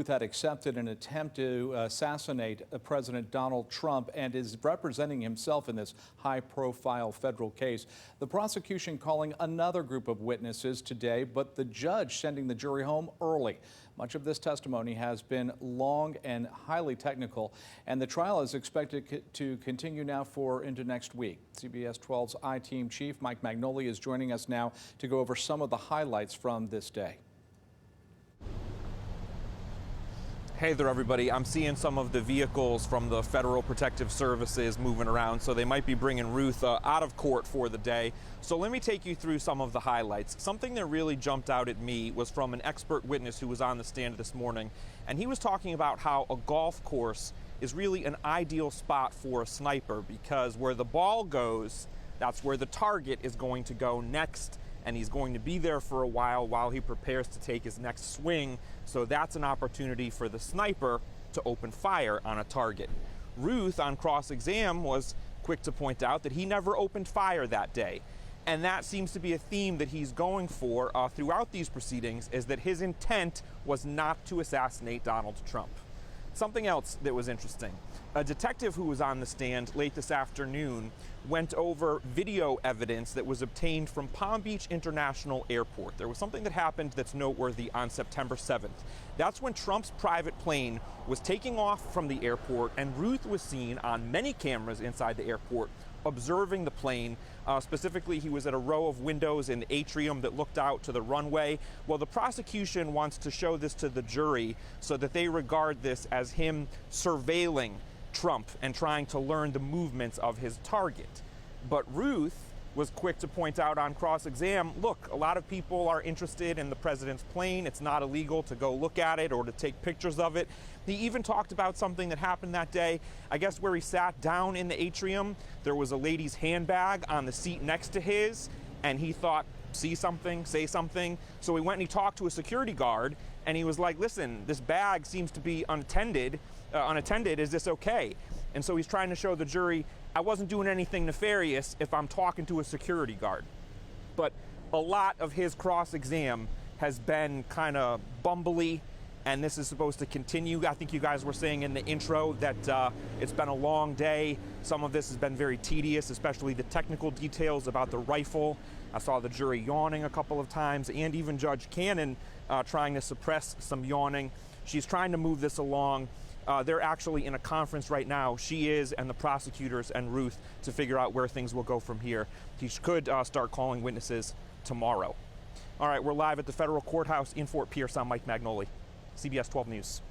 Routh had accepted an attempt to assassinate President Donald Trump and is representing himself in this high-profile federal case. The prosecution calling another group of witnesses today, but the judge sending the jury home early. Much of this testimony has been long and highly technical, and the trial is expected to continue now into next week. CBS 12's I-Team Chief Mike Magnoli is joining us now to go over some of the highlights from this day. Hey there, everybody. I'm seeing some of the vehicles from the Federal Protective Services moving around, so they might be bringing Routh out of court for the day. So let me take you through some of the highlights. Something that really jumped out at me was from an expert witness who was on the stand this morning, and he was talking about how a golf course is really an ideal spot for a sniper because where the ball goes, that's where the target is going to go next, and he's going to be there for a while he prepares to take his next swing. So that's an opportunity for the sniper to open fire on a target. Routh, on cross-exam, was quick to point out that he never opened fire that day. And that seems to be a theme that he's going for throughout these proceedings, is that his intent was not to assassinate Donald Trump. Something else that was interesting. A detective who was on the stand late this afternoon went over video evidence that was obtained from Palm Beach International Airport. There was something that happened that's noteworthy on September 7th. That's when Trump's private plane was taking off from the airport, and Routh was seen on many cameras inside the airport observing the plane. Specifically, he was at a row of windows in the atrium that looked out to the runway. Well, the prosecution wants to show this to the jury so that they regard this as him surveilling Trump and trying to learn the movements of his target. But Routh was quick to point out on cross-exam, look, a lot of people are interested in the president's plane. It's not illegal to go look at it or to take pictures of it. He even talked about something that happened that day. I guess where he sat down in the atrium, there was a lady's handbag on the seat next to his, and he thought, see something, say something. So he went and he talked to a security guard, and he was like, listen, this bag seems to be unattended. Is this okay? And so he's trying to show the jury, I wasn't doing anything nefarious if I'm talking to a security guard. But a lot of his cross-exam has been kind of bumbly, and this is supposed to continue. I think you guys were saying in the intro that it's been a long day. Some of this has been very tedious, especially the technical details about the rifle. I saw the jury yawning a couple of times, and even Judge Cannon trying to suppress some yawning. She's trying to move this along. They're actually in a conference right now, she is, and the prosecutors and Routh, to figure out where things will go from here. He could start calling witnesses tomorrow. All right, we're live at the federal courthouse in Fort Pierce. I'm Mike Magnoli, CBS 12 News.